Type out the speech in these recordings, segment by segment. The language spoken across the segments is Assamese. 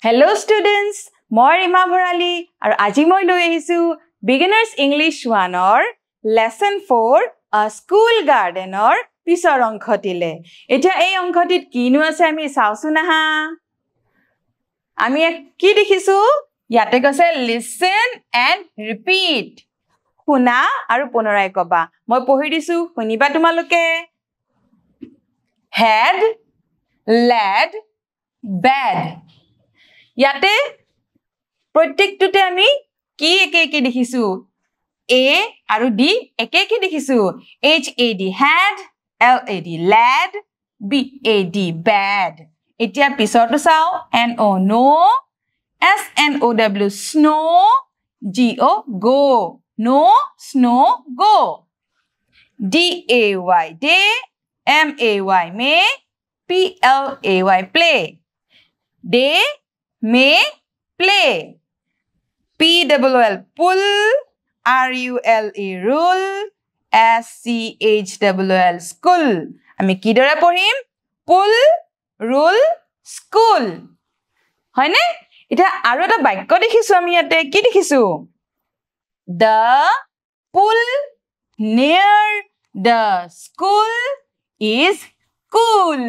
Hello students, মই ৰিমা ভৰালী আৰু আজি মই লৈ আহিছো Beginners English 1 or Lesson 4 A School Garden or পিছৰ অংশটিলে এতিয়া এই অংশটিত কিনো আছে আমি চাওছো না আমি কি দেখিছো ইয়াতে কৈছে listen and repeat শুনা আৰু পুনৰাই কবা মই পঢ়ি দিছো শুনিবা তোমালোকে had led bad ইয়াতে প্ৰত্যেকটোতে আমি কি একে দেখিছো a আৰু d একে দেখিছো h a d had l a d led b a d bad এতিয়া পিছৰটো চাও n o no s n o w snow g o go no snow go d a y day m a y may p l a y play they may play p w l pull r u l e rule s c h w l school আমি কি দৰে পঢ়িম pull rule school হয়নে এটা আৰু এটা বাক্য দেখিছো আমি ইয়াতে কি দেখিছো the pool near the school is cool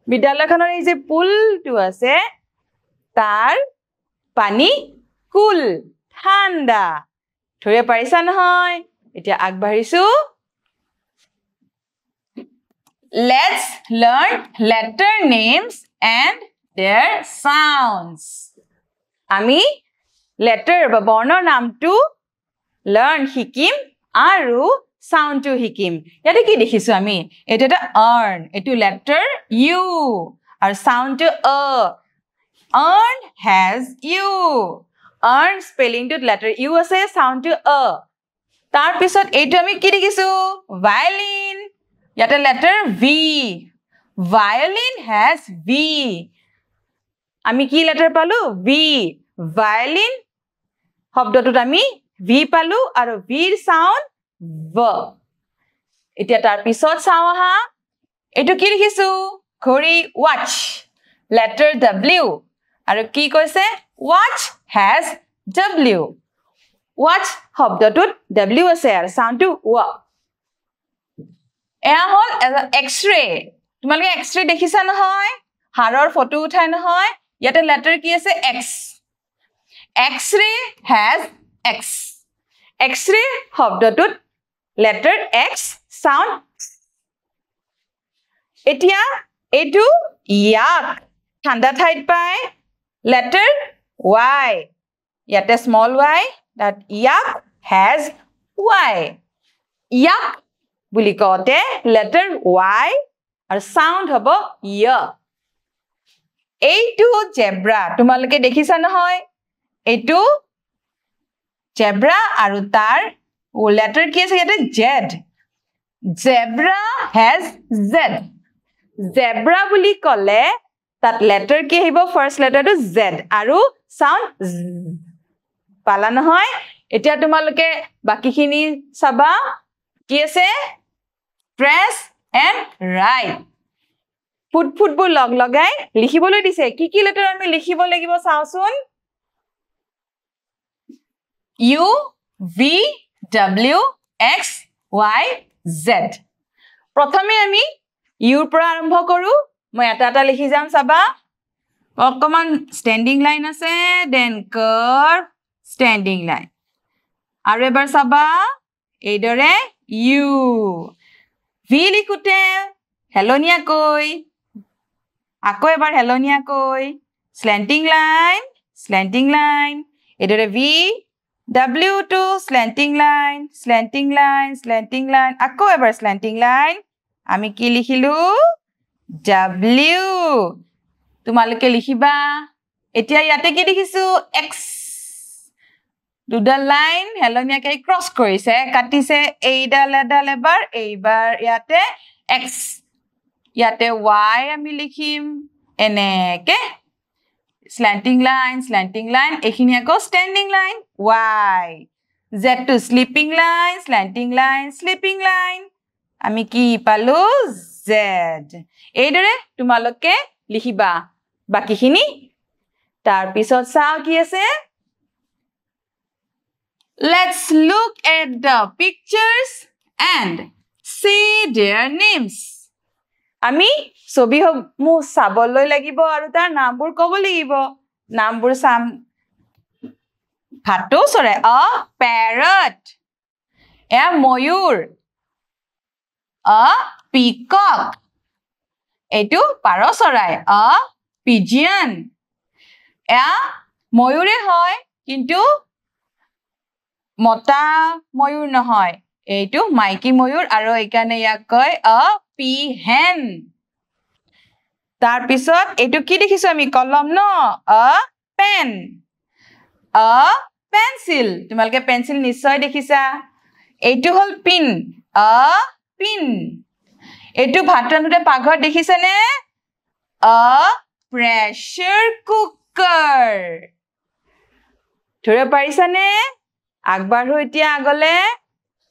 বিদ্যালয়খনৰ এই যে পুলটো আছে তাৰ পানী কুল ঠাণ্ডা ধৰে পাৰিছা নহয় এতিয়া আগবাঢ়িছো let's learn letter names and their sounds আমি letter বা বৰ্ণৰ নামটো learn শিকিম আৰু sound to hikim yate ki dekhisu ami eta eta earn etu letter u or sound to earn has u earn spelling to letter u ase sound to tar pisot etu ami ki dekhisu violin yate letter v violin has v ami ki letter palu v violin শব্দটোত আমি v পালো আৰু v sound v এতিয়া তাৰ পিছত চাও হা এটো কি লিখিছো ঘড়ী watch letter w আৰু কি কৈছে watch has w watch শব্দটোত w আছে আৰু সাউন্ড টু w এয়া হল x-ray তোমালোকে x-ray দেখিছা নহয় হাড়ৰ ফটো উঠাই নহয় ইয়াতে letter কি আছে x x-ray has x x-ray শব্দটোত letter x sound etia etu yak thanda thait pai letter y yate small y that yak has y yak buli kote letter y ar sound hobo ya eitu zebra tumaloke dekhisa nohoy etu zebra aru tar O letter ki ase yate z zebra has z zebra buli kole tat letter ki hibo first letter to z aru sound z pala nohoy etia tumaloke baki khini saba ki ase press and write put bu log logai likhiboloi dise ki letter ami likhibo lagibo saosun u v W X Y Z প্ৰথমে আমি ইউৰ পৰা আৰম্ভ কৰো মই এটা লিখি যাম সাবা অকমান স্ট্যান্ডিং লাইন আছে দেন কার্ভ স্ট্যান্ডিং লাইন আৰু এবাৰ সাবা এইদৰে ইউ ভি লিখুতে হেলনিয়া কই আকৌ এবাৰ হেলনিয়া কই স্ল্যান্টিং লাইন এইদৰে V W to slanting line akko ever slanting line ami ki likhilu W tumaloke likhiba etia yate ki likhisu X doodle line helonia ke cross korise katise eidal ebar eibar yate X yate Y ami likhim eneke slanting line ekhini ako standing line y z to sleeping line slanting line sleeping line ami ki palu z eidore tumaloke likhiba baki khini তাৰ পিছত চাও কি আছে Let's look at the pictures and say their names. আমি ছবিসমূহ চাবলৈ লাগিব আৰু তাৰ নামবোৰ ক'ব লাগিব নামবোৰ চাম ভাটৌ চৰাই a parrot a Mayur a peacock এইটো পাৰ চৰাই a pigeon a ময়ূৰে হয় কিন্তু মতা ময়ূৰ নহয় এইটো মাইকী ময়ূৰ আৰু একানে ইয়াক কয় a peahen তাৰ পিছত এইটো কি দেখিছো আমি কলম ন a pen a pencil তোমালকে পেন্সিল নিশ্চয় দেখিছা এইটো হল পিন a pin এইটো ভাত ৰান্ধোতে পাকঘৰত দেখিছানে a pressure cooker ধৰিব পাৰিছানে আগবাঢ়ো এতিয়া আগলে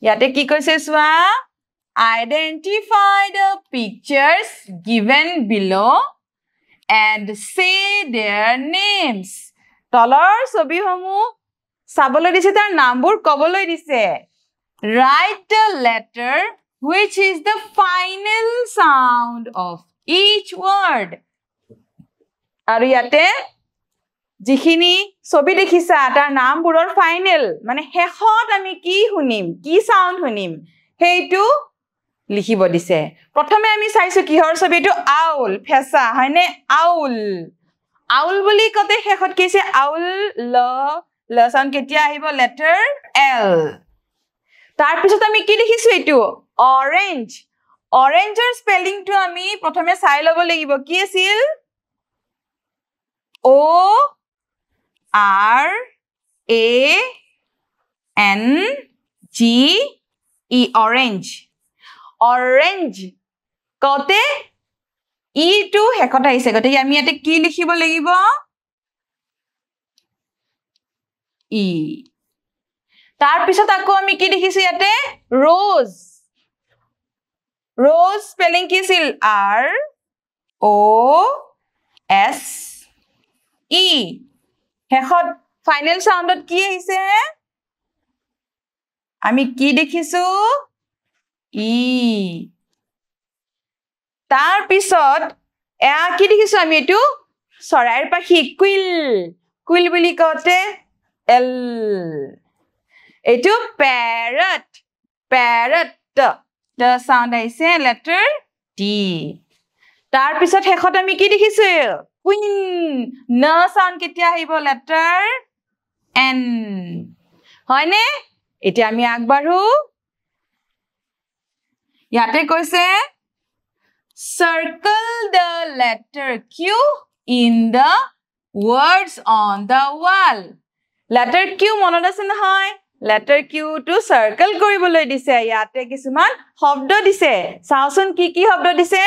ইয়াতে কি কৈছে চোৱা identify the pictures given below and say their names তলৰ ছবিসমূহ চাবলৈ দিছে তাৰ নামবোৰ ক'বলৈ দিছে write the letter which is the final sound of each word আৰু ইয়াতে যিখিনি ছবি দেখিছা তাৰ নামবোৰৰ ফাইনেল মানে শেষত আমি কি শুনিম কি সাউন্ড শুনিম হেইটো লিখিব দিছে প্ৰথমে আমি চাইছো কিহৰ ছবিটো আউল ফেসা হয়নে আউল আউল বুলি কতে শেষত কিছে আউল ল সাউন্ড কেতিয়া আহিব লেটাৰ এল তাৰ পিছত আমি কি দেখিছো এটো অৰেঞ্জ অৰেঞ্জৰ স্পেলিংটো আমি প্ৰথমে চাই লব লাগিব কি আছিল O R A N G E orange orange কতে ই টু হেকত আহিছে গতে আমি ইয়াতে কি লিখিব লাগিব ই তাৰ পিছত আকৌ আমি কি দেখিছো ইয়াতে rose rose স্পেলিং কি আছিল R O S E হেকত ফাইনেল সাউন্ডত কি আহিছে আমি কি দেখিছো ই তাৰ পিছত এ কি দেখিছো আমি এটো চৰাইৰ পাখি কুইল কুইল বুলি কতে এল এটো parrot parrot the sound আহিছে letter D তাৰ পিছত হেকত আমি কি দেখিছো queen না সাউন্ড কেতিয়া আহিব letter N হয়নে এতিয়া আমি আগবাঢ়ো ইয়াতে কৈছে circle the letter Q in the words on the wall letter Q মনত আছে নহয় letter Q to circle কৰিবলৈ দিছে ইয়াতে কিছুমান শব্দ দিছে চাওচোন কি কি শব্দ দিছে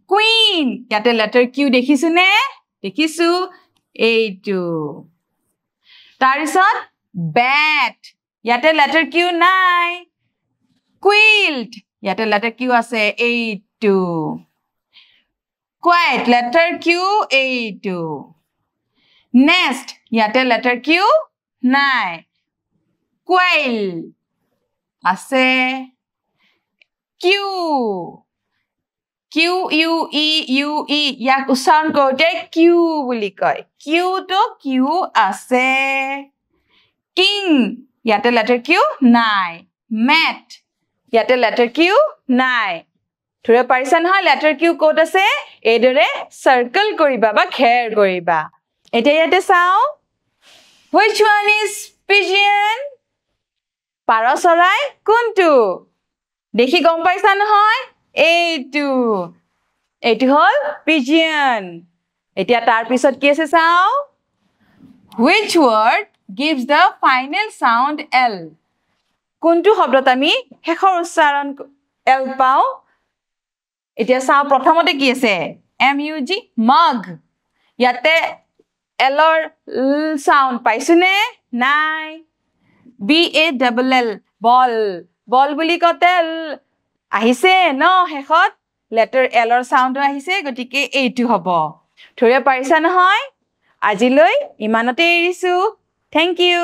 queen ইয়াতে letter Q দেখিছো নে দেখিছো এইটো তাৰপিছত bat ইয়াতে letter Q নাই quilt ইয়াতে letter Q আছে এইটো quiet letter Q এইটো nest ইয়াতে letter Q নাই quail আছে Q Q U E U E ইয়াক উচ্চাৰণ কৰোঁতে Q বুলি কয় Q তো Q আছে king ইয়াতে letter Q নাই mat ইয়াতে letter Q নাই ধৰিব পাৰিছা নহয় letter Q ক'ত আছে এইদৰে circle কৰিবা বা ঘেৰ কৰিবা এতিয়া ইয়াতে চাও which one is pigeon পাৰ চৰাই কোনটো দেখি গম পাইছা নহয় এইটো এইটো হল pigeon এতিয়া তাৰ পিছত কি আছে চাও which word gives the final sound L কোনটো শব্দত আমি শেষৰ উচ্চাৰণ L পাও এতিয়া চাও প্ৰথমতে কি আছে MUG mug ইয়াতে L ৰ সাউন্ড পাইছনে নাই BALL ball ball বুলি কতে আহিছে ন হেখত letter L ৰ সাউন্ড আহিছে গটিকে এইটো হ'ব ধৰিব পাৰিছা নহয় আজিলৈ ইমানতে এৰিছো থেংক ইউ